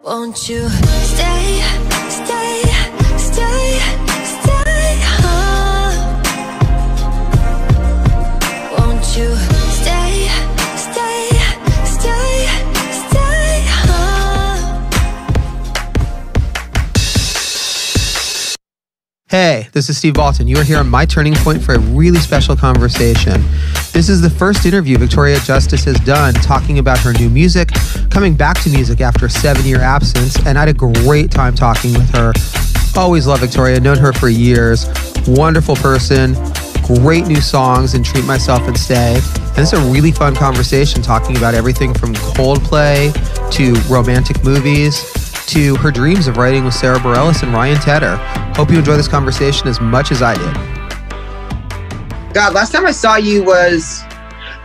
Won't you stay, stay, stay, stay, Won't you stay, stay, stay, stay, Hey, this is Steve Baltin. You are here on My Turning Point for a really special conversation. This is the first interview Victoria Justice has done talking about her new music, coming back to music after a 7-year absence, and I had a great time talking with her. Always love Victoria, known her for years. Wonderful person, great new songs in Treat Myself and Stay. And it's a really fun conversation talking about everything from Coldplay to romantic movies to her dreams of writing with Sarah Bareilles and Ryan Tedder. Hope you enjoy this conversation as much as I did. God, last time I saw you was,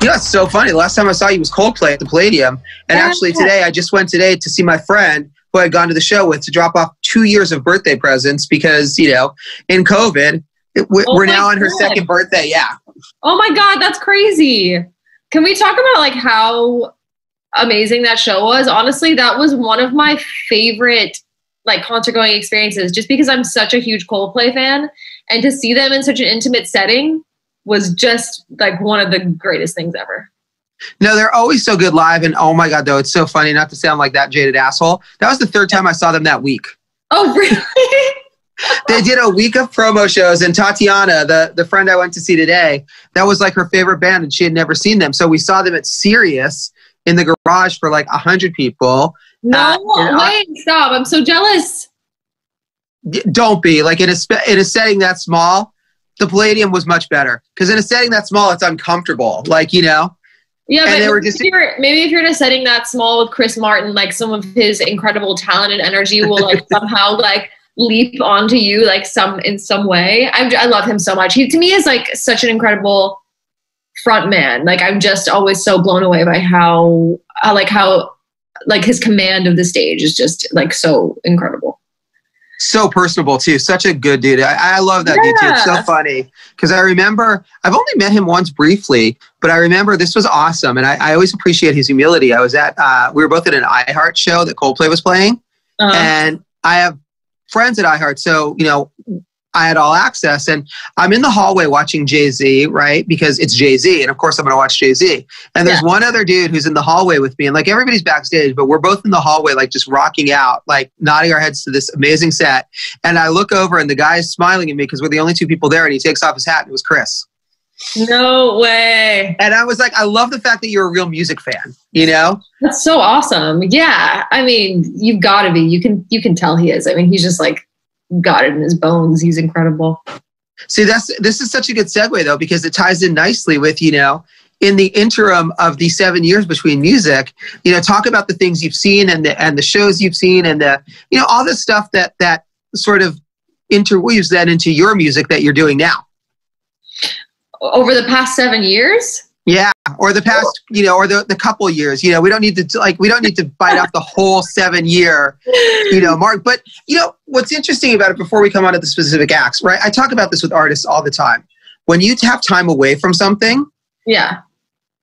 it's so funny. The last time I saw you was Coldplay at the Palladium. And actually today, I just went today to see my friend who I'd gone to the show with to drop off 2 years of birthday presents because, in COVID, we're now on her second birthday. Yeah. Oh my God, that's crazy. Can we talk about how amazing that show was? Honestly, that was one of my favorite concert going experiences just because I'm such a huge Coldplay fan, and to see them in such an intimate setting was just one of the greatest things ever. No, they're always so good live, and oh my God, though, it's so funny not to sound like that jaded asshole. That was the third time I saw them that week. Oh, really? They did a week of promo shows, and Tatiana, the friend I went to see today, that was her favorite band, and she had never seen them. So we saw them at Sirius in the garage for 100 people. No, wait, stop. I'm so jealous. Don't be. In a setting that small, the Palladium was much better. Because in a setting that small, it's uncomfortable. Yeah, but they were just maybe if you're in a setting that small with Chris Martin, some of his incredible talent and energy will somehow leap onto you in some way. I love him so much. He to me is such an incredible front man. I'm just always so blown away by how his command of the stage is just so incredible. So personable too. Such a good dude. I love that dude too. It's so funny because I remember I've only met him once briefly, but I remember this was awesome, and I always appreciate his humility. I was at we were both at an iHeart show that Coldplay was playing, and I have friends at iHeart, so I had all access, and I'm in the hallway watching Jay-Z, right? Because it's Jay-Z, and of course I'm going to watch Jay-Z. And there's one other dude who's in the hallway with me, and everybody's backstage, but we're both in the hallway, just rocking out, nodding our heads to this amazing set. And I look over, and the guy is smiling at me because we're the only two people there, and he takes off his hat, and it was Chris. No way. And I was I love the fact that you're a real music fan, That's so awesome. Yeah. I mean, you've got to be. You can tell he is. I mean, he's just got it in his bones. He's incredible. See, this is such a good segue though, because it ties in nicely with, in the interim of the 7 years between music, talk about the things you've seen and the shows you've seen and the, all this stuff that sort of interweaves that into your music that you're doing now. Over the past 7 years? Yeah. Or the past, or the couple years, we don't need to bite off the whole 7 year, mark. But, what's interesting about it before we come on to the specific acts, right? I talk about this with artists all the time. When you have time away from something, yeah,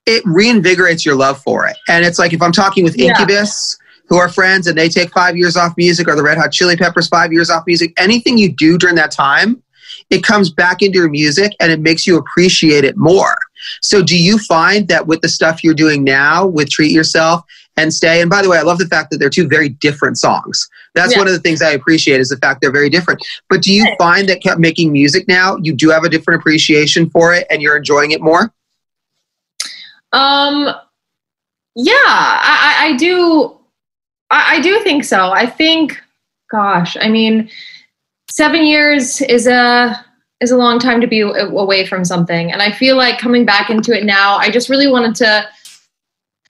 it reinvigorates your love for it. And it's if I'm talking with Incubus, who are friends, and they take 5 years off music, or the Red Hot Chili Peppers 5 years off music, anything you do during that time, it comes back into your music and it makes you appreciate it more. So do you find that with the stuff you're doing now with Treat Yourself and Stay, and by the way, I love the fact that they're two very different songs. That's one of the things I appreciate is the fact they're very different. But do you find that making music now, you do have a different appreciation for it and you're enjoying it more? Yeah, I do. I do think so. I think, gosh, 7 years is a long time to be away from something. And I feel coming back into it now, I just really wanted to,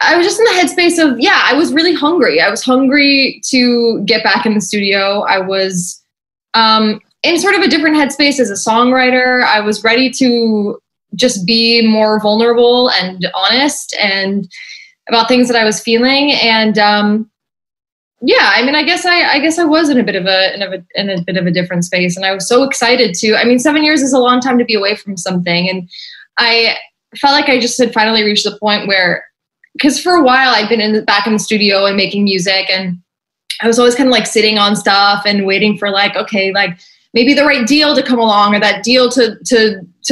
I was just in the headspace of, I was really hungry. I was hungry to get back in the studio. I was in sort of a different headspace as a songwriter. I was ready to just be more vulnerable and honest and about things that I was feeling. And I guess I was in a bit of a different space, and I was so excited to. 7 years is a long time to be away from something, and I felt like I just had finally reached the point where, because for a while I'd been back in the studio and making music, and I was always kind of like sitting on stuff and waiting for like, okay, like maybe the right deal to come along, or that deal to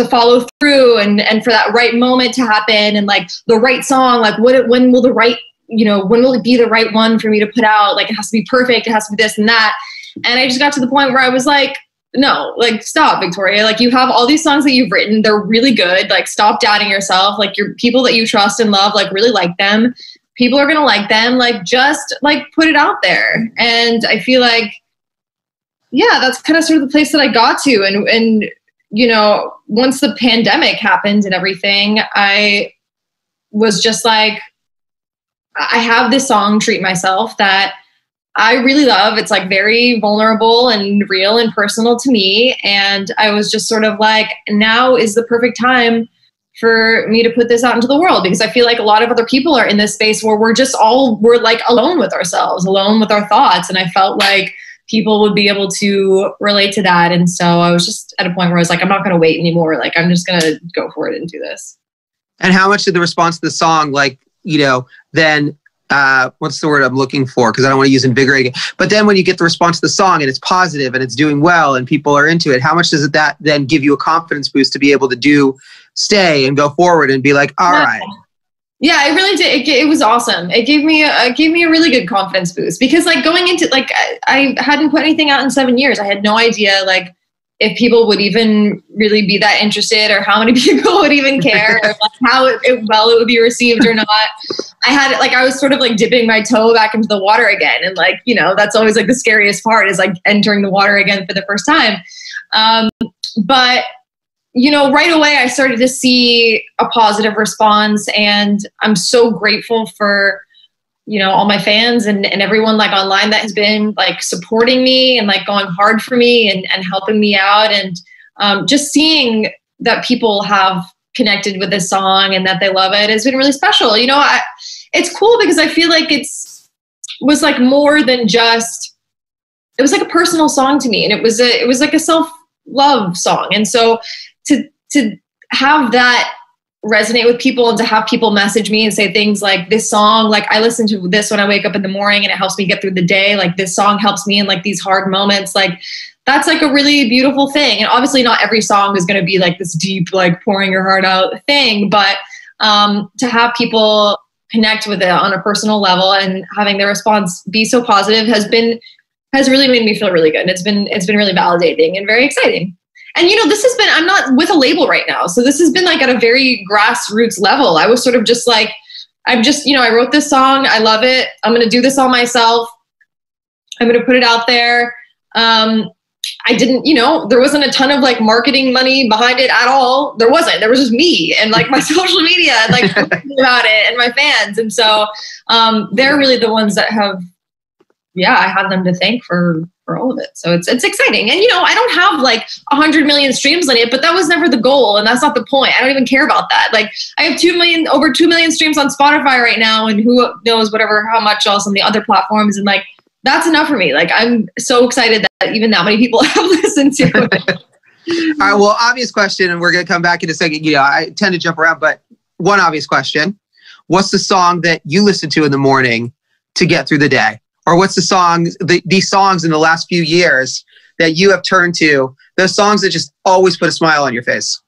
follow through, and for that right moment to happen, and like the right song, like when will the right, when will it be the right one for me to put out? Like, it has to be perfect. It has to be this and that. And I just got to the point where I was like, no, like, stop, Victoria. Like, you have all these songs that you've written. They're really good. Like, stop doubting yourself. Like, your people that you trust and love, like, really like them. People are going to like them. Like, just like put it out there. And I feel like, yeah, that's kind of sort of the place that I got to. And once the pandemic happened and everything, I was just like, I have this song, Treat Myself, that I really love. It's like very vulnerable and real and personal to me. And I was just sort of like, now is the perfect time for me to put this out into the world, because I feel like a lot of other people are in this space where we're like alone with ourselves, alone with our thoughts. And I felt like people would be able to relate to that. And so I was just at a point where I was like, I'm not going to wait anymore. Like, I'm just going to go for it and do this. And how much did the response to the song, like, then what's the word I'm looking for? Because I don't want to use invigorating. But then when you get the response to the song and it's positive and it's doing well and people are into it, how much does that then give you a confidence boost to be able to stay and go forward and be like, all right. Yeah, it really did. It was awesome. It gave me a really good confidence boost, because like going into, like, I hadn't put anything out in 7 years. I had no idea like if people would even really be that interested, or how many people would even care, or like how it would be received or not. I was sort of like dipping my toe back into the water again. And like, that's always like the scariest part, is like entering the water again for the first time. But right away I started to see a positive response, and I'm so grateful for, all my fans and everyone like online that has been like supporting me and like going hard for me and helping me out. And just seeing that people have connected with this song and that they love it has been really special. It's cool because I feel like was like more than just, it was like a personal song to me, and it was like a self-love song. And so to have that resonate with people, and to have people message me and say things like, this song, like, I listen to this when I wake up in the morning and it helps me get through the day. Like, this song helps me in like these hard moments. Like, that's like a really beautiful thing. And obviously not every song is going to be like this deep, like pouring your heart out thing, but to have people connect with it on a personal level and having their response be so positive has really made me feel really good. And it's been really validating and very exciting. And, I'm not with a label right now. So this has been like at a very grassroots level. I was sort of just like, I wrote this song. I love it. I'm going to do this all myself. I'm going to put it out there. I didn't, there wasn't a ton of like marketing money behind it at all. There wasn't. There was just me and like my social media and like about it and my fans. And so they're really the ones that have, I have them to thank for all of it. So it's exciting. And, I don't have like 100 million streams on it, but that was never the goal. And that's not the point. I don't even care about that. Like, I have over 2 million streams on Spotify right now, and who knows how much else on the other platforms. And like, that's enough for me. Like, I'm so excited that even that many people have listened to it. All right. Well, obvious question, and we're going to come back in a second. I tend to jump around, but one obvious question: what's the song that you listen to in the morning to get through the day? Or what's the song, these songs in the last few years that you have turned to, those songs that just always put a smile on your face?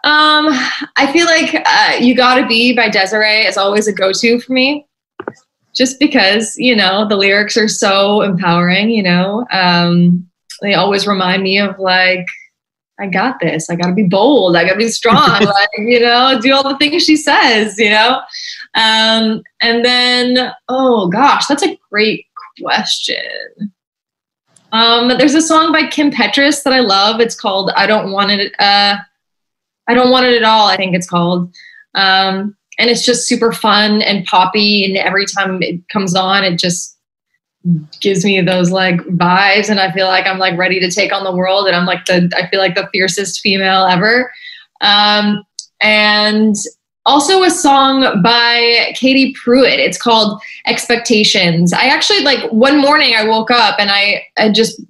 I feel like You Gotta Be by Desiree is always a go-to for me. Just because, the lyrics are so empowering, they always remind me of like, I got this. I got to be bold. I got to be strong. Like, do all the things she says, And then, oh gosh, that's a great question. There's a song by Kim Petras that I love. It's called I Don't Want It. I Don't Want It At All, I think it's called. And it's just super fun and poppy. And every time it comes on, it just gives me those like vibes, and I feel like I'm like ready to take on the world, and I feel like the fiercest female ever. And also a song by Katie Pruitt. It's called Expectations. I actually, like, one morning I woke up and I just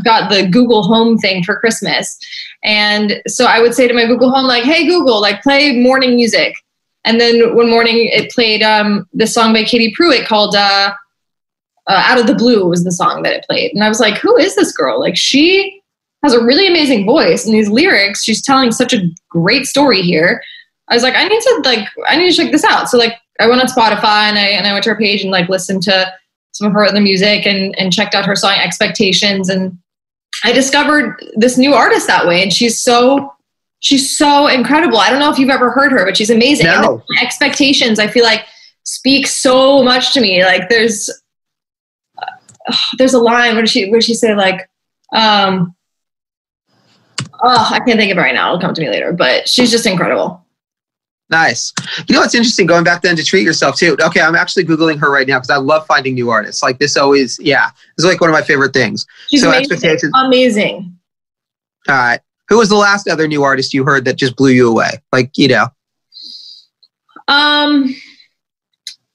got the Google Home thing for Christmas. And so I would say to my Google Home, like, hey, Google, like, play morning music. And then one morning it played this song by Katie Pruitt called Out of the Blue was the song that it played. And I was like, who is this girl? Like, she has a really amazing voice, and these lyrics, she's telling such a great story here. I was like, I need to check this out. So like, I went on Spotify and I went to her page and like listened to some of her other music and checked out her song Expectations. And I discovered this new artist that way. And she's so incredible. I don't know if you've ever heard her, but she's amazing. No. And Expectations, I feel like, speaks so much to me. Like there's a line where she say like, I can't think of it right now. It'll come to me later, but she's just incredible. Nice. You know what's interesting? Going back then to Treat Yourself too. Okay, I'm actually Googling her right now because I love finding new artists. Like this always, this is like one of my favorite things. She's so amazing. Expectations. Amazing. All right. Who was the last other new artist you heard that just blew you away? Like, you know.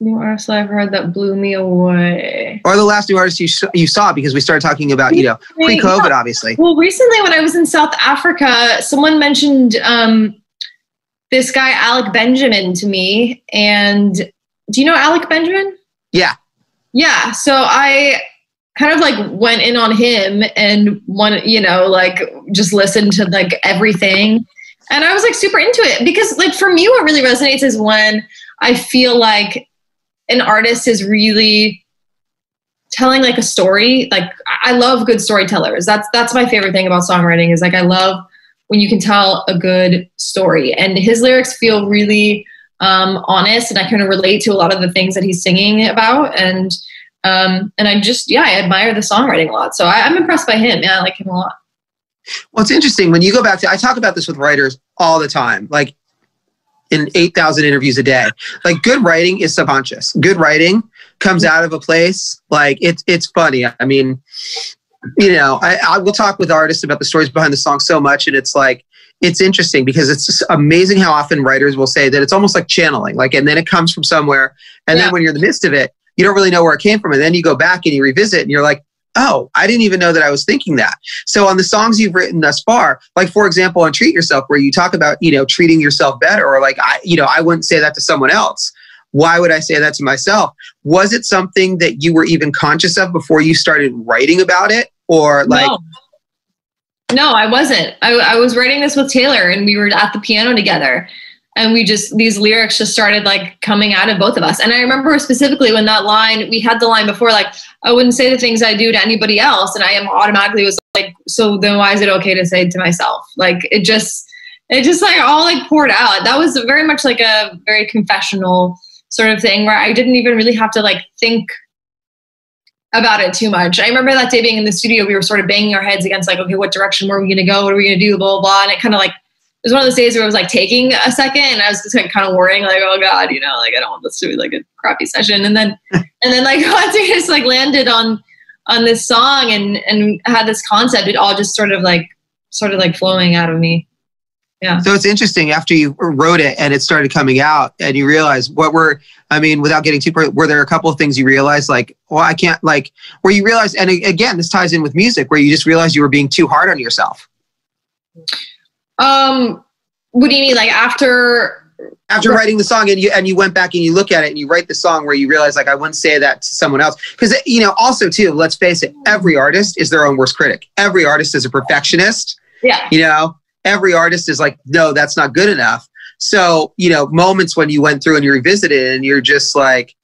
New artist I've heard that blew me away. Or the last new artist you saw, because we started talking about, you know, pre-COVID, obviously. Well, recently when I was in South Africa, someone mentioned this guy, Alec Benjamin, to me. And do you know Alec Benjamin? Yeah. Yeah. So I kind of like went in on him and just listened to like everything. And I was like super into it because like for me, what really resonates is when I feel like an artist is really telling like a story. Like I love good storytellers. That's my favorite thing about songwriting is like, I love when you can tell a good story, and his lyrics feel really honest, and I kind of relate to a lot of the things that he's singing about. And I just, I admire the songwriting a lot. So I'm impressed by him. Yeah. I like him a lot. Well, it's interesting when you go back to, I talk about this with writers all the time, like in 8,000 interviews a day. Like good writing is subconscious. Good writing comes out of a place. Like it's funny. I mean, you know, I will talk with artists about the stories behind the song so much. And it's like, it's interesting because it's just amazing how often writers will say that it's almost like channeling, like, and then it comes from somewhere. And then when you're in the midst of it, you don't really know where it came from. And then you go back and you revisit and you're like, oh, I didn't even know that I was thinking that. So on the songs you've written thus far, like for example, on Treat Yourself, where you talk about, you know, treating yourself better, or like, I wouldn't say that to someone else. Why would I say that to myself? Was it something that you were even conscious of before you started writing about it? Or like... No, I wasn't. I was writing this with Taylor, and we were at the piano together, and these lyrics just started like coming out of both of us. And I remember specifically when that line, we had the line before, like, I wouldn't say the things I do to anybody else. And I automatically was like, so then why is it okay to say it to myself? Like, it just like all like poured out. That was very much like a very confessional sort of thing where I didn't even really have to like think about it too much. I remember that day being in the studio, we were sort of banging our heads against like, okay, what direction were we going to go? What are we going to do? Blah, blah, blah. And it kind of like, it was one of those days where it was like taking a second, and I was just like kind of worrying, like, oh God, you know, like I don't want this to be like a crappy session. And then like once we just like landed on this song and had this concept, it all just sort of like flowing out of me. Yeah. So it's interesting after you wrote it and it started coming out and you realized without getting too, were there a couple of things you realized like, well, I can't like, where you realized, and again, this ties in with music, where you just realized you were being too hard on yourself? What do you mean? Like after writing the song and you went back and you look at it and you write the song where you realize like, I wouldn't say that to someone else. Because, you know, also too, let's face it, every artist is their own worst critic. Every artist is a perfectionist. Yeah. You know, every artist is like, no, that's not good enough. So, you know, moments when you went through and you revisited and you're just like,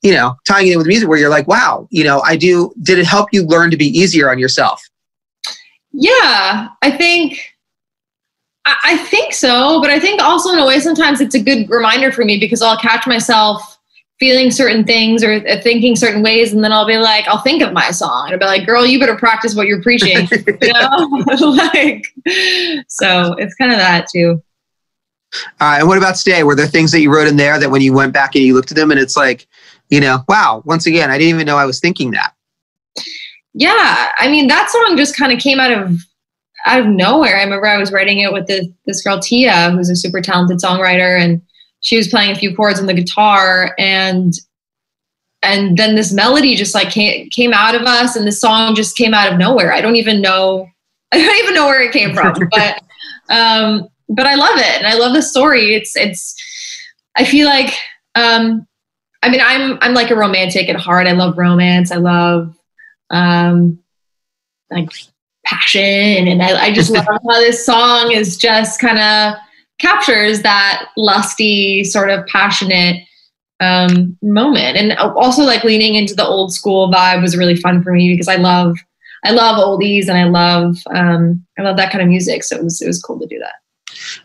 you know, tying it in with music where you're like, wow, you know, did it help you learn to be easier on yourself? Yeah, I think so, but I think also in a way, sometimes it's a good reminder for me because I'll catch myself feeling certain things or thinking certain ways. And then I'll be like, I'll think of my song and I'll be like, girl, you better practice what you're preaching. You know? Like, so it's kind of that too. And what about Stay? Were there things that you wrote in there that when you went back and you looked at them and it's like, you know, wow, once again, I didn't even know I was thinking that. Yeah. I mean, that song just kind of came out of nowhere. I remember I was writing it with this girl, Tia, who's a super talented songwriter, and she was playing a few chords on the guitar, and then this melody just like came out of us, and the song just came out of nowhere. I don't even know where it came from, but I love it, and I love the story. It's I feel like I mean, I'm like a romantic at heart. I love romance. I love like passion, and I just love how this song is just kind of captures that lusty, sort of passionate moment. And also like leaning into the old school vibe was really fun for me because I love oldies, and I love that kind of music. So it was cool to do that.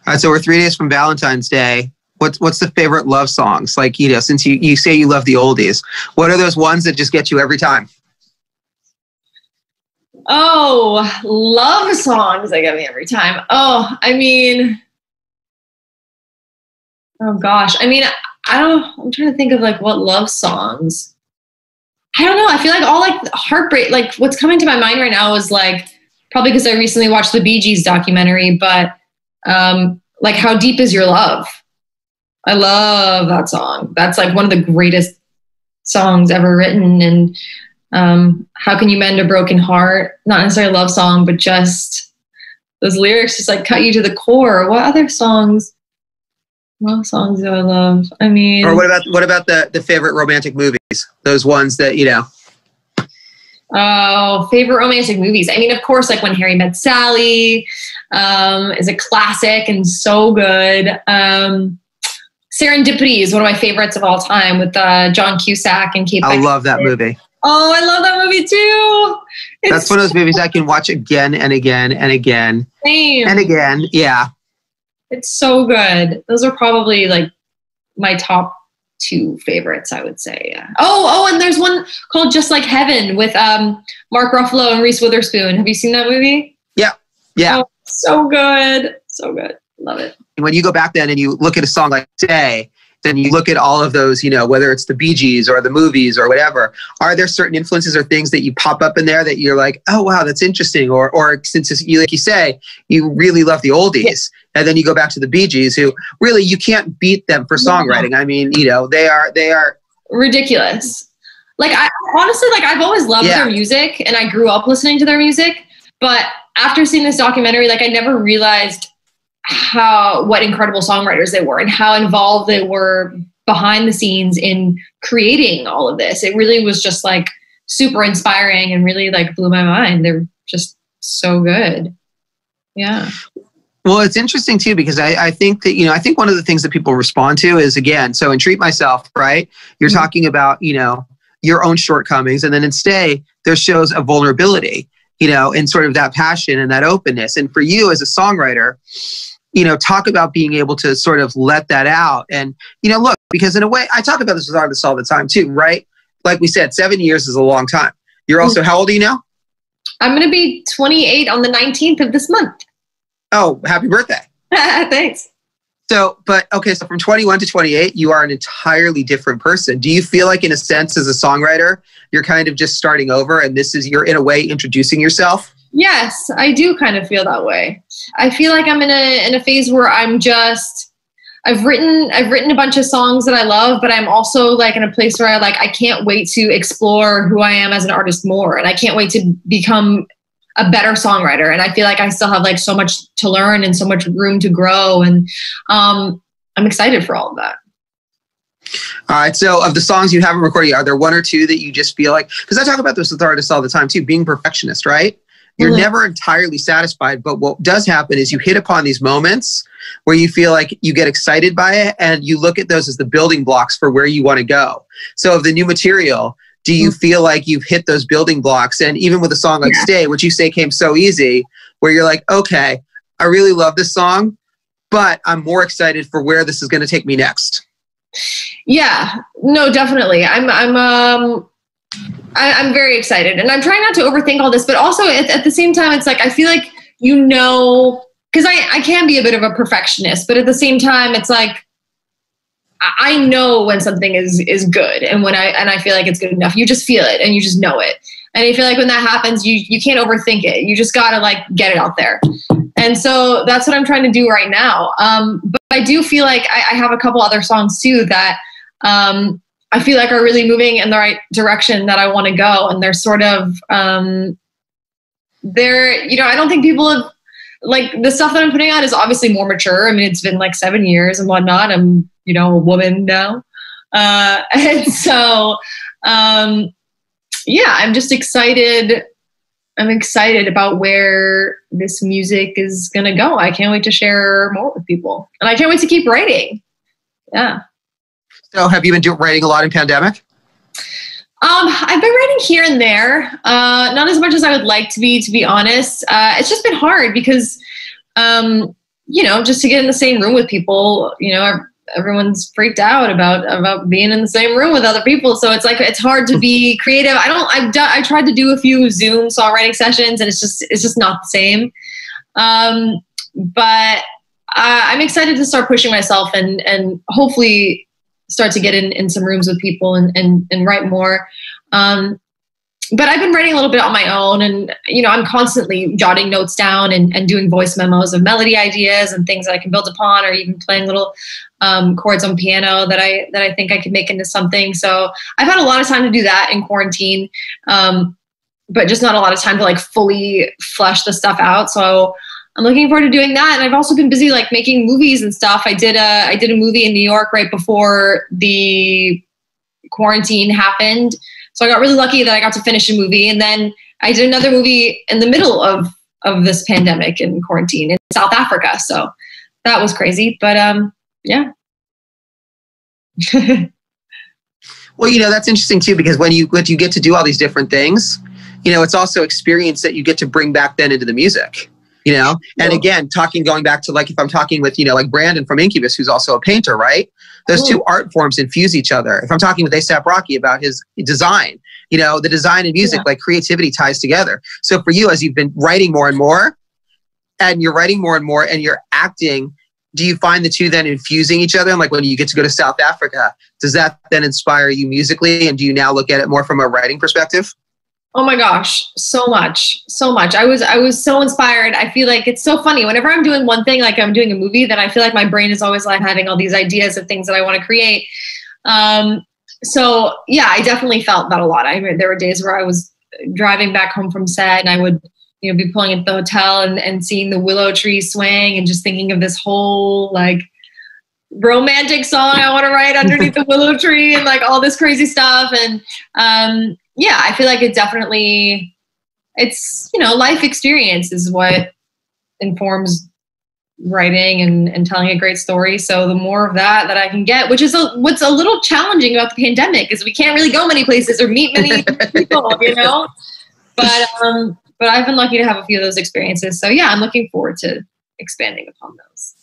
All right, so we're 3 days from Valentine's Day. What's the favorite love songs? Like, you know, since you say you love the oldies, what are those ones that just get you every time? Oh, love songs that get me every time. Oh, I mean, oh gosh. I mean, I'm trying to think of like what love songs. I don't know. I feel like all like heartbreak, like what's coming to my mind right now is like, probably because I recently watched the Bee Gees documentary, but like How Deep Is Your Love? I love that song. That's like one of the greatest songs ever written. And How Can You Mend a Broken Heart? Not necessarily a love song, but just those lyrics just like cut you to the core. What other songs? Love songs do I love? I mean, or what about the favorite romantic movies? Those ones that, you know. Oh, favorite romantic movies. I mean, of course, like When Harry Met Sally is a classic and so good. Serendipity is one of my favorites of all time with John Cusack and Kate Beckinsale. I love that movie. Oh, I love that movie too. That's one of those movies I can watch again and again and again. Same. And again. Yeah. It's so good. Those are probably like my top 2 favorites, I would say. Yeah. Oh, and there's one called Just Like Heaven with Mark Ruffalo and Reese Witherspoon. Have you seen that movie? Yeah. Yeah. Oh, so good. So good. Love it. When you go back then and you look at a song like Say, then you look at all of those, you know, whether it's the Bee Gees or the movies or whatever, are there certain influences or things that you pop up in there that you're like, oh, wow, that's interesting? Or since you, like you say, you really love the oldies, and then you go back to the Bee Gees, who really, you can't beat them for songwriting. I mean, you know, they are ridiculous. Like, I honestly, like, I've always loved their music, and I grew up listening to their music, but after seeing this documentary, like, I never realized what incredible songwriters they were and how involved they were behind the scenes in creating all of this. It really was just like super inspiring and really like blew my mind. They're just so good. Yeah. Well, it's interesting too, because I think that, you know, I think one of the things that people respond to is, again, so in Treat Myself, right? You're talking about, you know, your own shortcomings, and then in Stay, there shows a vulnerability, you know, and sort of that passion and that openness. And for you as a songwriter, you know, talk about being able to sort of let that out. And, you know, look, because in a way, I talk about this with artists all the time too, right? Like we said, 7 years is a long time. You're also, how old are you now? I'm going to be 28 on the 19th of this month. Oh, happy birthday. Thanks. So, but okay, so from 21 to 28, you are an entirely different person. Do you feel like, in a sense, as a songwriter, you're kind of just starting over, and you're in a way introducing yourself? Yes, I do kind of feel that way. I feel like I'm in a phase where I've written a bunch of songs that I love, but I'm also like in a place where I can't wait to explore who I am as an artist more, and I can't wait to become a better songwriter. And I feel like I still have like so much to learn and so much room to grow, and I'm excited for all of that. All right. So of the songs you haven't recorded, are there one or two that you just feel like, because I talk about this with artists all the time too, being perfectionist, right? You're never entirely satisfied, but what does happen is you hit upon these moments where you feel like you get excited by it, and you look at those as the building blocks for where you want to go. So of the new material, do you feel like you've hit those building blocks? And even with a song like Stay, which you say came so easy, where you're like, okay, I really love this song, but I'm more excited for where this is going to take me next. Yeah, no, definitely. I'm very excited, and I'm trying not to overthink all this, but also at the same time, it's like, I feel like, you know, because I can be a bit of a perfectionist, but at the same time, it's like, I know when something is good, and I feel like it's good enough. You just feel it, and you just know it. And I feel like when that happens, you can't overthink it. You just gotta like get it out there. And so that's what I'm trying to do right now. But I do feel like I have a couple other songs too that I feel like are really moving in the right direction that I want to go. And they're sort of, you know, I don't think people have, like, the stuff that I'm putting out is obviously more mature. I mean, it's been like 7 years and whatnot. I'm, you know, a woman now. And so, yeah, I'm just excited. I'm excited about where this music is going to go. I can't wait to share more with people. And I can't wait to keep writing. Yeah. So have you been writing a lot in pandemic? I've been writing here and there, not as much as I would like to be honest. It's just been hard because, just to get in the same room with people, everyone's freaked out about being in the same room with other people. So it's like, it's hard to be creative. I tried to do a few Zoom songwriting sessions and it's just not the same. But I'm excited to start pushing myself and hopefully start to get in some rooms with people and write more. But I've been writing a little bit on my own and, I'm constantly jotting notes down and doing voice memos of melody ideas and things that I can build upon, or even playing little chords on piano that I think I could make into something. So I've had a lot of time to do that in quarantine, but just not a lot of time to like fully flesh the stuff out. So I'm looking forward to doing that. And I've also been busy like making movies and stuff. I did a movie in New York right before the quarantine happened. So I got really lucky that I got to finish a movie. And then I did another movie in the middle of this pandemic and quarantine in South Africa. So that was crazy. But yeah. Well, that's interesting too, because when you get to do all these different things, it's also experience that you get to bring back then into the music. And again, going back to like, if I'm talking with, like Brandon from Incubus, who's also a painter, right? Those two art forms infuse each other. If I'm talking with A$AP Rocky about his design, the design and music, like creativity ties together. So for you, as you've been writing more and more, and you're writing more and more and you're acting, do you find the two then infusing each other? And like when you get to go to South Africa, does that then inspire you musically? And do you now look at it more from a writing perspective? Oh my gosh, so much. I was so inspired. I feel like it's so funny. Whenever I'm doing one thing, like I'm doing a movie, then I feel like my brain is always like having all these ideas of things that I want to create. So yeah, I definitely felt that a lot. There were days where I was driving back home from set and I would, be pulling at the hotel and seeing the willow tree swaying and just thinking of this whole like romantic song I want to write underneath the willow tree and like all this crazy stuff. And, yeah, I feel like it's life experience is what informs writing and telling a great story. So the more of that I can get, which is what's a little challenging about the pandemic is we can't really go many places or meet many people, But I've been lucky to have a few of those experiences. So yeah, I'm looking forward to expanding upon those.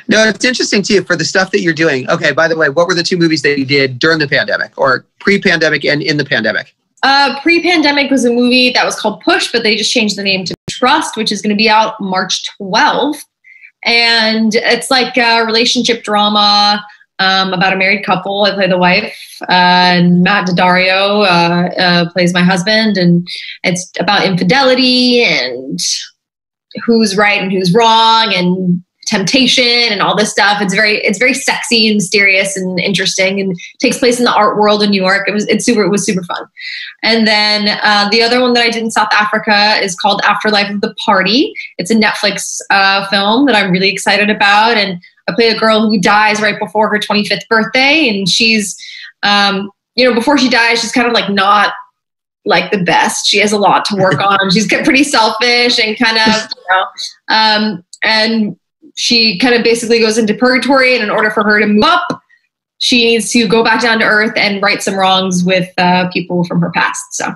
No, it's interesting too for the stuff that you're doing. Okay, by the way, what were the two movies that you did during the pandemic or pre-pandemic and in the pandemic? Pre-pandemic was a movie that was called Push, but they just changed the name to Trust, which is going to be out March 12th. And it's like a relationship drama about a married couple. I play the wife, and Matt Daddario plays my husband. And it's about infidelity and who's right and who's wrong and temptation and all this stuff. It's very sexy and mysterious and interesting, and takes place in the art world in New York. It was super fun. And then the other one that I did in South Africa is called Afterlife of the Party. It's a Netflix film that I'm really excited about. And I play a girl who dies right before her 25th birthday. And she's, before she dies, she's kind of like not like the best. She has a lot to work on. She's pretty selfish and kind of, and she kind of basically goes into purgatory, and in order for her to move up, she needs to go back down to earth and right some wrongs with people from her past. So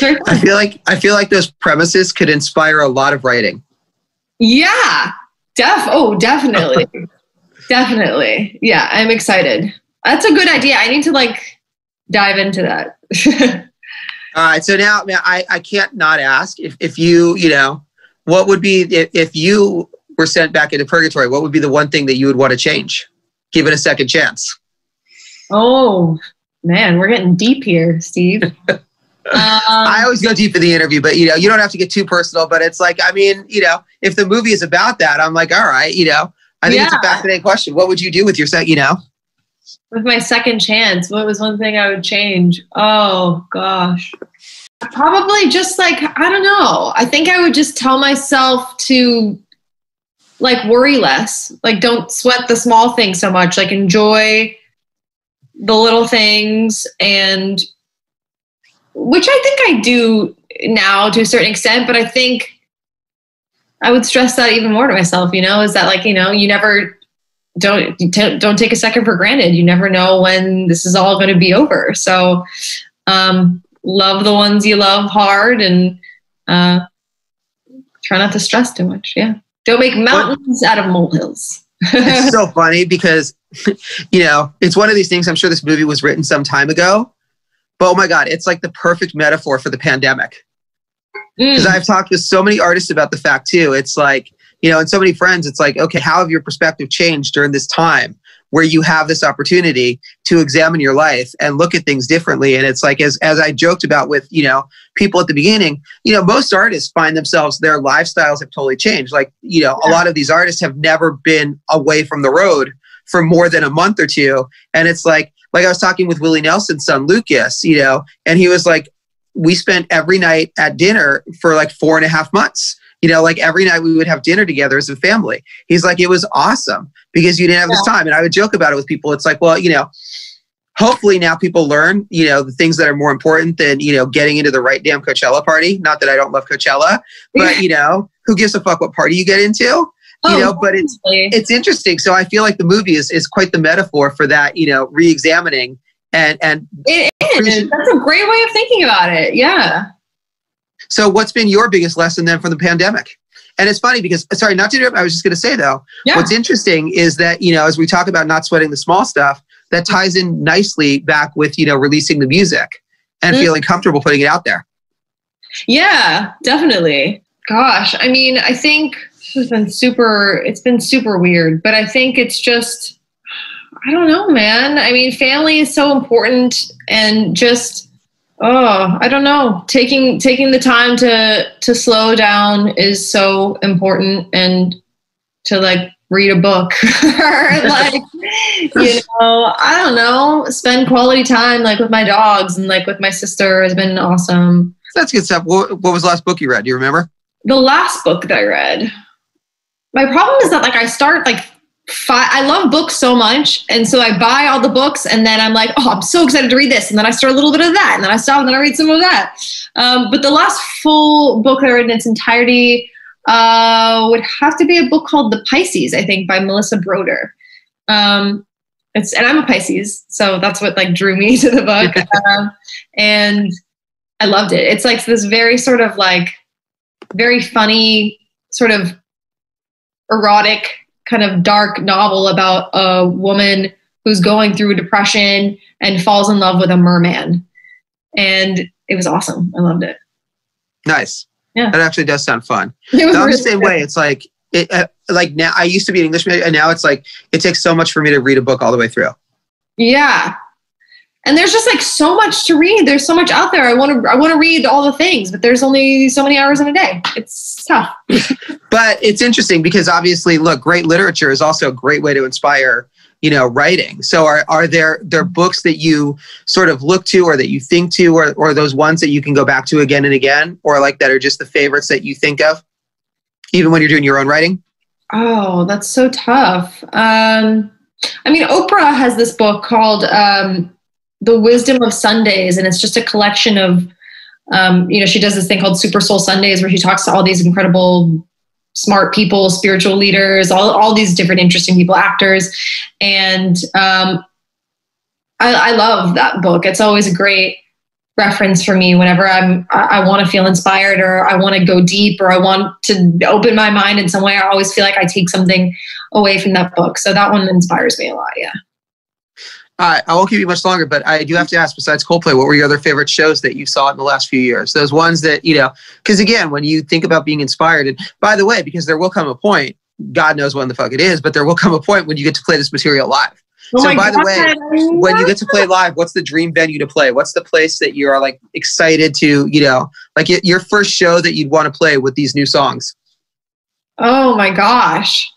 I feel like those premises could inspire a lot of writing. Yeah, definitely. Definitely. Yeah, I'm excited. That's a good idea. I need to dive into that. All right. So now, man, I can't not ask if you, what would be, if you were sent back into purgatory, what would be the one thing that you would want to change? Give it a second chance. Oh, man, we're getting deep here, Steve. I always go deep in the interview, but you don't have to get too personal, but it's like, if the movie is about that, I'm like, all right, I think it's a fascinating question. What would you do with your with my second chance? What was one thing I would change? Oh gosh. Probably just I don't know. I think I would just tell myself to worry less. Don't sweat the small things so much. Enjoy the little things, and which I think I do now to a certain extent, but I think I would stress that even more to myself, is that like, you never don't take a second for granted. You never know when this is all going to be over. So, love the ones you love hard, and, try not to stress too much. Yeah. Don't make mountains out of molehills. It's so funny because, it's one of these things. I'm sure this movie was written some time ago, but oh my God, it's like the perfect metaphor for the pandemic. Because I've talked with so many artists about the fact too. It's like, and so many friends, it's like, okay, how have your perspective changed during this time where you have this opportunity to examine your life and look at things differently? And it's like, as I joked about with, people at the beginning, most artists find themselves, their lifestyles have totally changed. Like, a lot of these artists have never been away from the road for more than a month or two. And it's like I was talking with Willie Nelson's son, Lucas, and he was like, we spent every night at dinner for like 4.5 months. Like every night we would have dinner together as a family. He's like, it was awesome because you didn't have this time. And I would joke about it with people. It's like, well, hopefully now people learn, the things that are more important than, getting into the right damn Coachella party. Not that I don't love Coachella, but who gives a fuck what party you get into? But it's interesting. So I feel like the movie is quite the metaphor for that, re-examining and it is. That's a great way of thinking about it. Yeah. So what's been your biggest lesson then from the pandemic? And it's funny because, sorry, not to interrupt, I was just going to say though, what's interesting is that, as we talk about not sweating the small stuff, that ties in nicely back with, releasing the music and feeling comfortable putting it out there. Yeah, definitely. Gosh, I mean, I think it's been super weird, but I think it's just, I don't know, man. I mean, family is so important, and just, I don't know. Taking the time to slow down is so important, and to like read a book or like, I don't know, spend quality time like with my dogs and like with my sister has been awesome. That's good stuff. What was the last book you read? Do you remember? The last book that I read. My problem is that like I start like I love books so much. And so I buy all the books and then I'm like, oh, I'm so excited to read this. And then I start a little bit of that. And then I stop and then I read some of that. But the last full book I read in its entirety would have to be a book called The Pisces, I think, by Melissa Broder. And I'm a Pisces, so that's what like drew me to the book. And I loved it. It's like this very sort of like very funny, sort of erotic, kind of dark novel about a woman who's going through depression and falls in love with a merman. And it was awesome. I loved it. Nice. Yeah. That actually does sound fun. I'm the same way. It's like, like now I used to be an English major and now it's like, it takes so much for me to read a book all the way through. Yeah. And there's just like so much to read. There's so much out there. I want to read all the things, but there's only so many hours in a day. It's tough. But it's interesting because obviously, look, great literature is also a great way to inspire, writing. So are there books that you sort of look to or that you think to, or those ones that you can go back to again and again, or like that are just the favorites that you think of, even when you're doing your own writing? Oh, that's so tough. I mean, Oprah has this book called The Wisdom of Sundays, and it's just a collection of, she does this thing called Super Soul Sundays where she talks to all these incredible, smart people, spiritual leaders, all these different interesting people, actors. And I love that book. It's always a great reference for me whenever I want to feel inspired or I want to go deep or I want to open my mind in some way. I always feel like I take something away from that book. So that one inspires me a lot. Yeah. I won't keep you much longer, but I do have to ask, besides Coldplay, what were your other favorite shows that you saw in the last few years? Those ones that, because again, when you think about being inspired, and by the way, because there will come a point, God knows when the fuck it is, but there will come a point when you get to play this material live. Oh so by the way, when you get to play live, what's the dream venue to play? What's the place that you are like excited to, like your first show that you'd want to play with these new songs? Oh my gosh.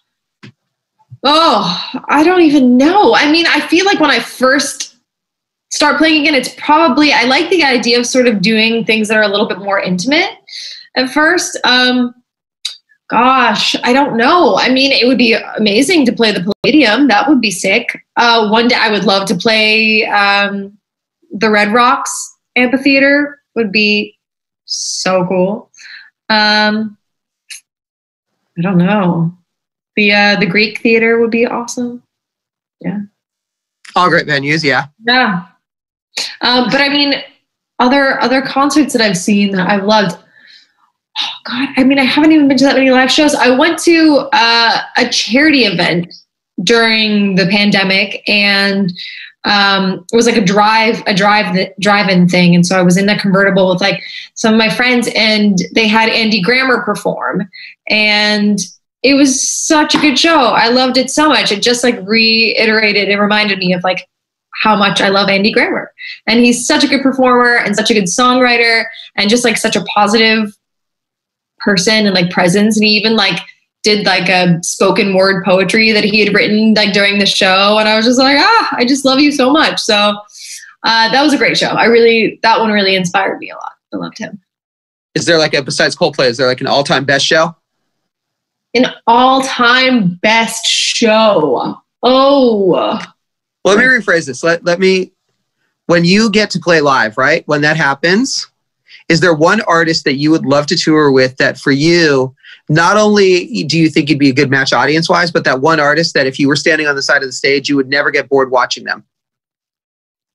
Oh, I don't even know. I mean, I feel like when I first start playing again, it's probably, I like the idea of sort of doing things that are a little bit more intimate at first. Gosh, I don't know. I mean, it would be amazing to play the Palladium. That would be sick. One day I would love to play the Red Rocks Amphitheater. Would be so cool. I don't know. The Greek Theater would be awesome. Yeah. All great venues, yeah. Yeah. But I mean, other concerts that I've seen that I've loved. Oh God, I mean, I haven't even been to that many live shows. I went to a charity event during the pandemic, and it was like a drive-in thing. And so I was in that convertible with like some of my friends, and they had Andy Grammer perform, and it was such a good show. I loved it so much. It just like it reminded me of like how much I love Andy Grammer, and he's such a good performer and such a good songwriter and just like such a positive person and like presence. And he even like did like a spoken word poetry that he had written like during the show, and I was just like, I just love you so much. So that was a great show. That one really inspired me a lot. I loved him. Is there like besides Coldplay, is there like an all-time best show? An all-time best show. Oh, well, let me rephrase this. When you get to play live, right? When that happens, is there one artist that you would love to tour with that for you, not only do you think you'd be a good match audience-wise, but that one artist that if you were standing on the side of the stage, you would never get bored watching them?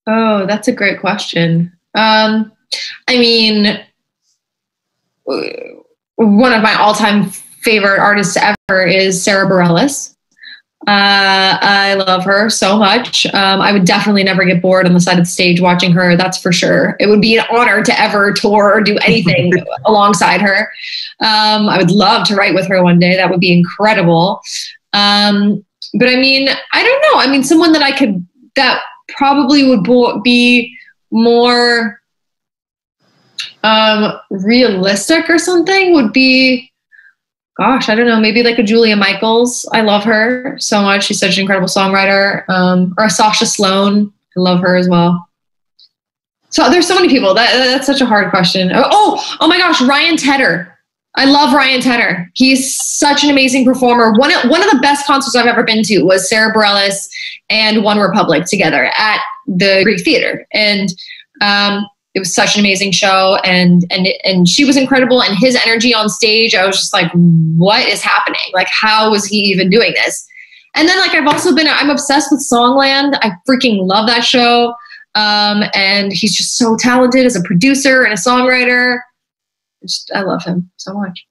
Oh, that's a great question. I mean, one of my all-time favorite artists ever is Sarah Bareilles. I love her so much. I would definitely never get bored on the side of the stage watching her. That's for sure. It would be an honor to ever tour or do anything alongside her. I would love to write with her one day. That would be incredible. But I mean, I don't know. I mean, someone that probably would be more realistic or something would be, gosh, I don't know, maybe like a Julia Michaels. I love her so much. She's such an incredible songwriter. Or a Sasha Sloan. I love her as well. So there's so many people. That's such a hard question. Oh my gosh, Ryan Tedder. I love Ryan Tedder. He's such an amazing performer. One of the best concerts I've ever been to was Sarah Bareilles and One Republic together at the Greek Theater. And it was such an amazing show, and she was incredible, and his energy on stage, I was just like, what is happening? Like, how was he even doing this? And then like, I'm obsessed with Songland. I freaking love that show. And he's just so talented as a producer and a songwriter. I love him so much.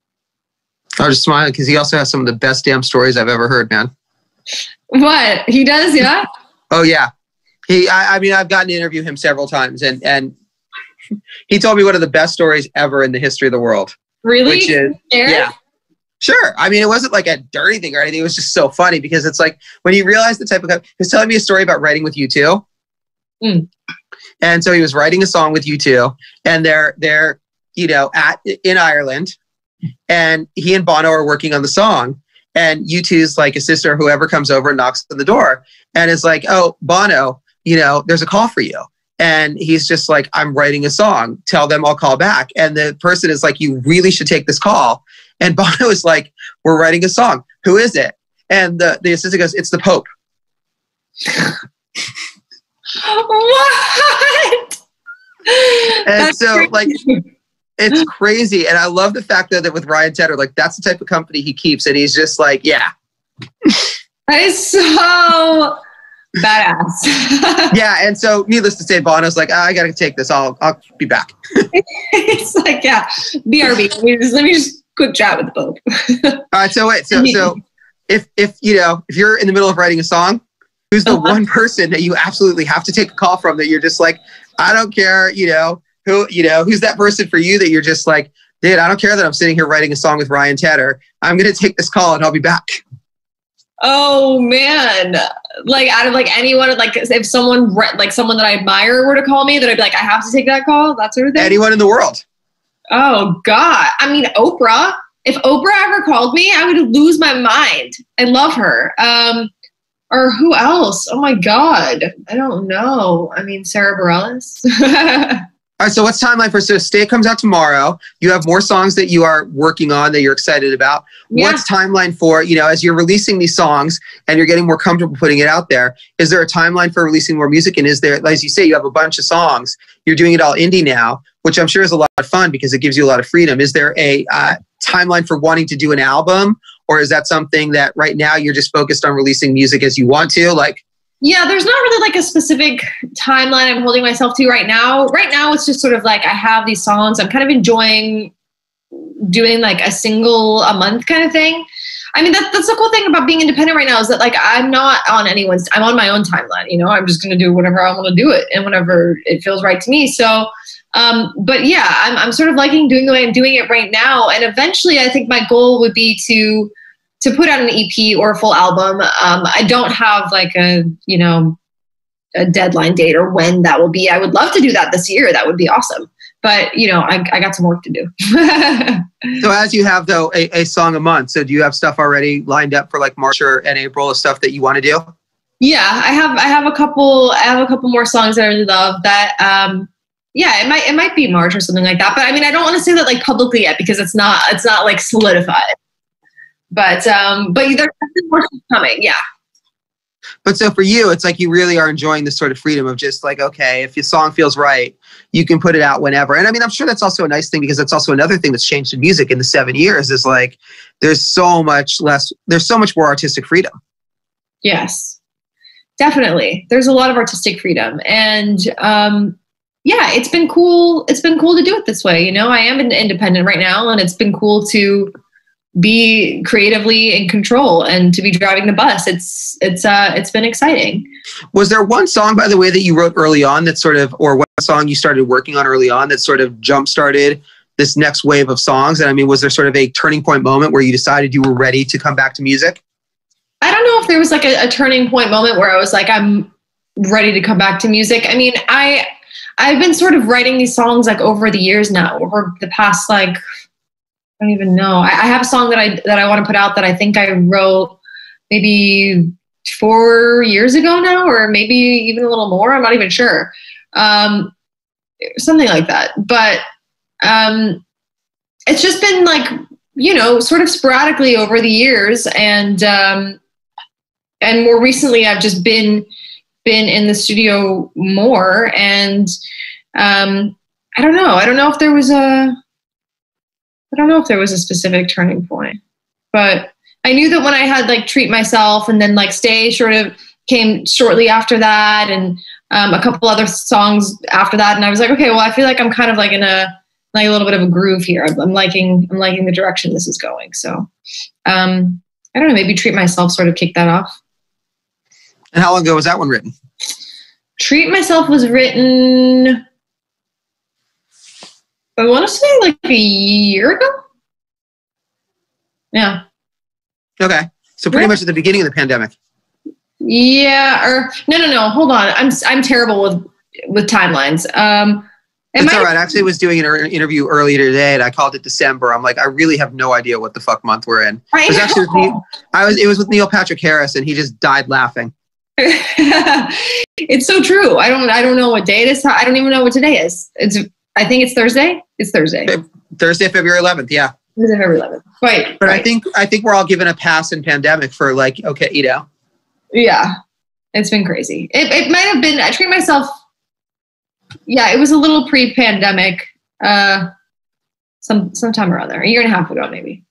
I was just smiling because he also has some of the best damn stories I've ever heard, man. What? He does, yeah? Oh, yeah. I mean, I've gotten to interview him several times, and he told me one of the best stories ever in the history of the world. Really? Which is, yeah. Sure. I mean, it wasn't like a dirty thing or anything. It was just so funny because it's like when you realize the type of guy, he was telling me a story about writing with U2. Mm. And so he was writing a song with U2, and they're in Ireland, and he and Bono are working on the song, and U2's like a sister or whoever comes over and knocks on the door and is like, oh, Bono, there's a call for you. And he's just like, I'm writing a song. Tell them I'll call back. And the person is like, you really should take this call. And Bono is like, we're writing a song. Who is it? And the assistant goes, it's the Pope. What? And That's so crazy. like, it's crazy. And I love the fact that with Ryan Tedder, like that's the type of company he keeps. And he's just like, yeah. That is so badass. Yeah. And so needless to say, Bono's like, I got to take this. I'll be back. It's like, yeah, BRB. Let me just quick chat with the Pope. All right. So wait, so if you're in the middle of writing a song, who's the one person that you absolutely have to take a call from that you're just like, I don't care, who's that person for you that you're just like, dude, I don't care that I'm sitting here writing a song with Ryan Tedder. I'm going to take this call and I'll be back. Oh man. Like out of like anyone, like if someone that I admire were to call me, that I'd be like, I have to take that call, that sort of thing. Anyone in the world. Oh God. I mean, Oprah. If Oprah ever called me, I would lose my mind. I love her. Or who else? Oh my God. I don't know. I mean, Sarah Bareilles. All right, so what's timeline for, so Stay comes out tomorrow. You have more songs that you are working on that you're excited about. Yeah. What's timeline for, as you're releasing these songs and you're getting more comfortable putting it out there, is there a timeline for releasing more music? And is there, as you say, you have a bunch of songs, you're doing it all indie now, which I'm sure is a lot of fun because it gives you a lot of freedom. Is there a timeline for wanting to do an album? Or is that something that right now you're just focused on releasing music as you want to? Yeah, there's not really like a specific timeline I'm holding myself to right now. Right now, it's just sort of like I have these songs. I'm kind of enjoying doing like a single a month kind of thing. I mean, that's the cool thing about being independent right now is that like I'm not on anyone's, I'm on my own timeline. I'm just going to do whatever I want to do it and whenever it feels right to me. So, but yeah, I'm sort of liking doing the way I'm doing it right now. And eventually I think my goal would be to put out an EP or a full album. I don't have like a deadline date or when that will be. I would love to do that this year. That would be awesome. But, I got some work to do. So as you have, though, a song a month, so do you have stuff already lined up for like March and April of stuff that you want to do? Yeah, I have a couple more songs that I really love that, it might be March or something like that. But I mean, I don't want to say that like publicly yet because it's not like solidified. But there's more stuff coming. Yeah. But so for you, it's like you really are enjoying this sort of freedom of just like, okay, if your song feels right, you can put it out whenever. And I mean, I'm sure that's also a nice thing because that's also another thing that's changed in music in the 7 years is like, there's so much more artistic freedom. Yes, definitely. There's a lot of artistic freedom. And it's been cool. It's been cool to do it this way. I am independent right now and it's been cool to be creatively in control and to be driving the bus. It's been exciting. Was there one song, by the way, that you wrote early on that sort of, or one song you started working on early on that sort of jump-started this next wave of songs? And I mean, was there sort of a turning point moment where you decided you were ready to come back to music? I don't know if there was like a turning point moment where I was like, I'm ready to come back to music. I mean, I've been sort of writing these songs like over the years now, over the past like, I don't even know. I have a song that I want to put out that I think I wrote maybe 4 years ago now, or maybe even a little more. I'm not even sure. Something like that. But it's just been like, sort of sporadically over the years. And more recently, I've just been in the studio more. And I don't know. I don't know if there was a specific turning point, but I knew that when I had like Treat Myself and then like Stay sort of came shortly after that and a couple other songs after that. And I was like, okay, well, I feel like I'm kind of like in a little bit of a groove here. I'm liking the direction this is going. So I don't know, maybe Treat Myself sort of kicked that off. And how long ago was that one written? Treat Myself was written, I want to say like a year ago. Yeah. Okay. So pretty much at the beginning of the pandemic. Yeah. Or no. Hold on. I'm terrible with timelines. It's all right. I actually was doing an interview earlier today and I called it December. I'm like, I really have no idea what the fuck month we're in. It was with Neil Patrick Harris and he just died laughing. It's so true. I don't know what day it is. I don't even know what today is. I think it's Thursday. It's Thursday. Thursday, February 11th. Yeah. Thursday, February 11th. Right. But right. I think we're all given a pass in pandemic for like, okay, Yeah. It's been crazy. It might have been, I Treat Myself. Yeah. It was a little pre-pandemic, sometime around there, a year and a half ago, maybe.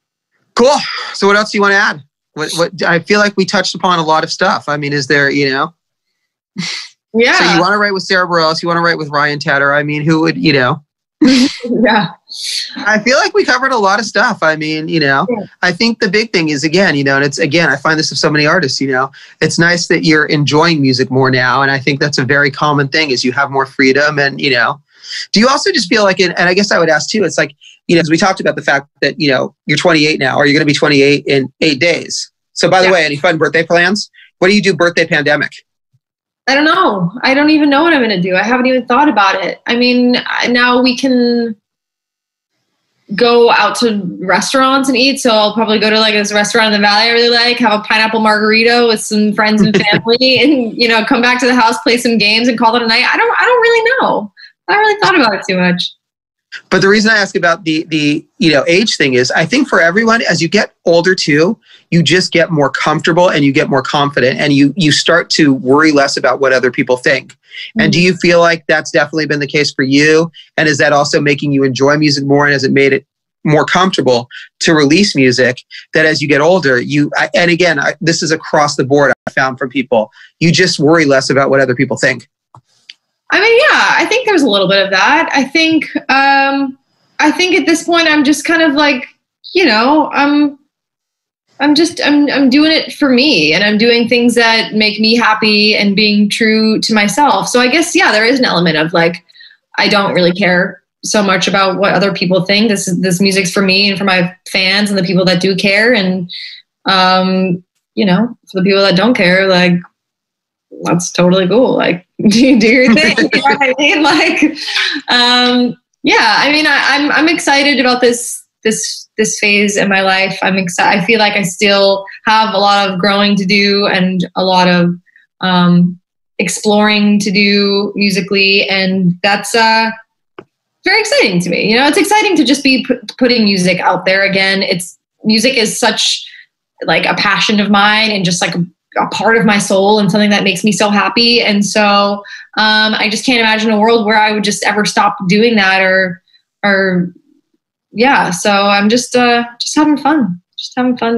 Cool. So what else do you want to add? What I feel like we touched upon a lot of stuff. I mean, is there, Yeah. So you want to write with Sarah Bareilles, you want to write with Ryan Tedder. I mean, who would, Yeah. I feel like we covered a lot of stuff. I mean, I think the big thing is again, and it's again, I find this of so many artists, it's nice that you're enjoying music more now. And I think that's a very common thing is you have more freedom and, do you also just feel like, and I guess I would ask too, it's like, as we talked about the fact that, you're 28 now, or you're going to be 28 in 8 days. So by the way, any fun birthday plans? What do you do birthday pandemic? I don't know. I don't even know what I'm going to do. I haven't even thought about it. I mean, now we can go out to restaurants and eat. So I'll probably go to like this restaurant in the Valley I really like, have a pineapple margarita with some friends and family and, come back to the house, play some games and call it a night. I don't really know. I really thought about it too much. But the reason I ask about the age thing is, I think for everyone, as you get older too, you just get more comfortable and you get more confident, and you start to worry less about what other people think. Mm-hmm. And do you feel like that's definitely been the case for you? And is that also making you enjoy music more? And has it made it more comfortable to release music, that as you get older, this is across the board, I found from people, you just worry less about what other people think? I mean, yeah, I think there's a little bit of that. I think at this point, I'm just kind of like, I'm doing it for me, and I'm doing things that make me happy and being true to myself. So I guess, yeah, there is an element of like, I don't really care so much about what other people think. This music's for me and for my fans and the people that do care. And, for the people that don't care, like, that's totally cool. Like, do your thing. You know what I mean? Like, I'm excited about this phase in my life. I'm excited. I feel like I still have a lot of growing to do and a lot of exploring to do musically, and that's very exciting to me. It's exciting to just be putting music out there again. Music is such like a passion of mine, and just like a part of my soul, and something that makes me so happy. And so I just can't imagine a world where I would just ever stop doing that so I'm just having fun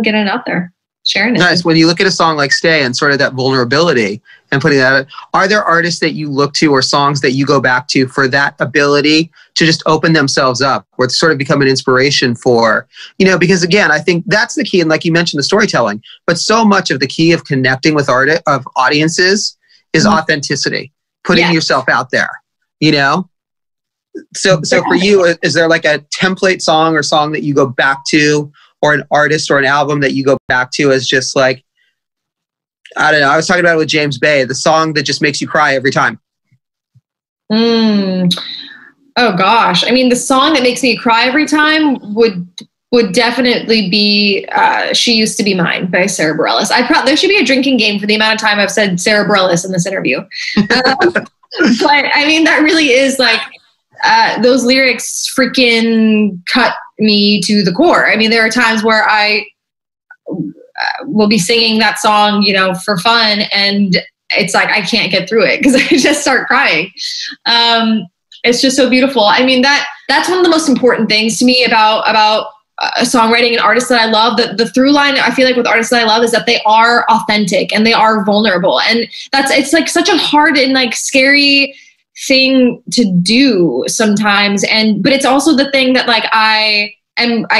getting it out there, sharing it. Nice. When you look at a song like Stay and sort of that vulnerability and putting that out, are there artists that you look to or songs that you go back to for that ability to just open themselves up, or sort of become an inspiration for, because again, I think that's the key. And like you mentioned, the storytelling, but so much of the key of connecting with audiences is authenticity, putting yourself out there, So for you, is there like a template song or song that you go back to, or an artist or an album that you go back to as just like, I don't know, I was talking about it with James Bay, the song that just makes you cry every time? Oh gosh. I mean, the song that makes me cry every time would definitely be She Used to Be Mine by Sarah Bareilles. There should be a drinking game for the amount of time I've said Sarah Bareilles in this interview. But I mean, that really is like, those lyrics freaking cut me to the core. I mean, there are times where I will be singing that song, for fun, and it's like I can't get through it because I just start crying. It's just so beautiful. I mean, that's one of the most important things to me about songwriting and artists that I love. The through line I feel like with artists that I love is that they are authentic and they are vulnerable, and it's like such a hard and like scary thing to do sometimes, but it's also the thing that like I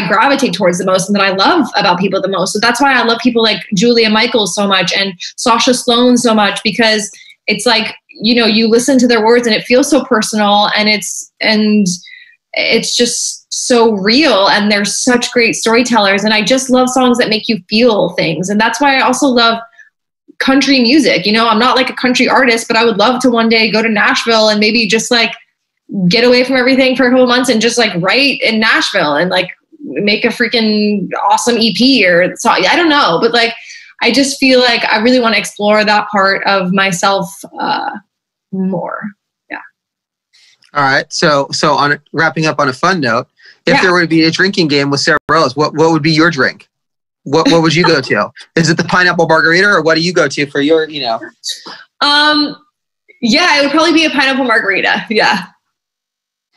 gravitate towards the most and that I love about people the most. So that's why I love people like Julia Michaels so much and Sasha Sloan so much, because it's like, you listen to their words and it feels so personal, and it's just so real, and they're such great storytellers. And I just love songs that make you feel things. And that's why I also love country music. I'm not like a country artist, but I would love to one day go to Nashville and maybe just like get away from everything for a couple of months and just like write in Nashville and like make a freaking awesome EP or song. I don't know, but like, I just feel like I really want to explore that part of myself more. Yeah. All right. So on wrapping up on a fun note, if there were to be a drinking game with Sarah Bareilles, what would be your drink? What would you go to? Is it the pineapple margarita, or what do you go to for your, Yeah, it would probably be a pineapple margarita. Yeah.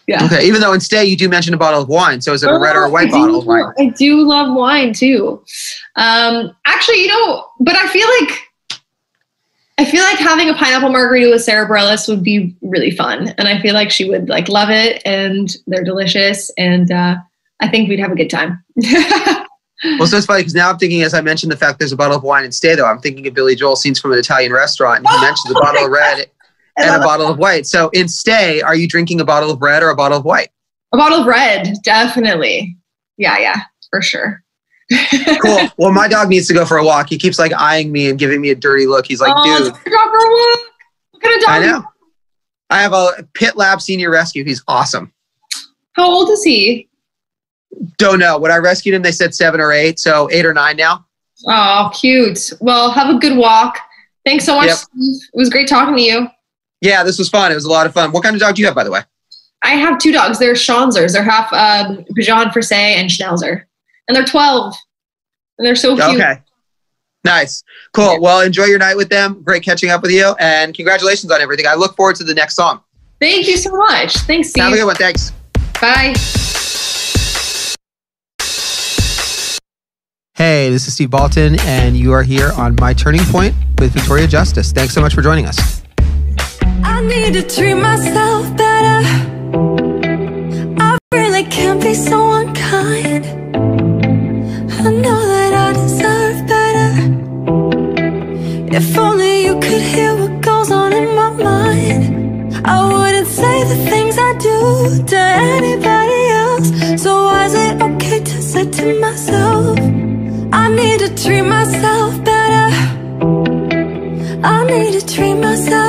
Yeah. Okay. Even though in Stay you do mention a bottle of wine, so is it a red or a white bottle of wine? I do love wine too. Actually, but I feel like having a pineapple margarita with Sarah Bareilles would be really fun, and I feel like she would like love it, and they're delicious, and I think we'd have a good time. Well, so it's funny because now I'm thinking, as I mentioned, the fact there's a bottle of wine in Stay, though, I'm thinking of Billy Joel scenes from an Italian restaurant, and he mentions a bottle of red and a bottle of white. So in Stay, are you drinking a bottle of red or a bottle of white? A bottle of red, definitely. Yeah, for sure. Cool. Well, my dog needs to go for a walk. He keeps like eyeing me and giving me a dirty look. He's like, dude. Let's go for a walk. What kind of dog? I know. I have a Pit Lab Senior Rescue. He's awesome. How old is he? Don't know. When I rescued him, they said 7 or 8. So 8 or 9 now. Oh, cute. Well, have a good walk. Thanks so much, Steve. It was great talking to you. Yeah, this was fun. It was a lot of fun. What kind of dog do you have, by the way? I have 2 dogs. They're Schnauzers. They're half Bichon Frise and Schnauzer. And they're 12. And they're so cute. Okay. Nice. Cool. Yeah. Well, enjoy your night with them. Great catching up with you. And congratulations on everything. I look forward to the next song. Thank you so much. Thanks, Steve. Have a good one. Thanks. Bye. Hey, this is Steve Baltin, and you are here on My Turning Point with Victoria Justice. Thanks so much for joining us. I need to treat myself better. I really can't be so unkind. I know that I deserve better. If only you could hear what goes on in my mind. I wouldn't say the things I do to anybody else. So why is it okay to say to myself, I need to treat myself better. I need to treat myself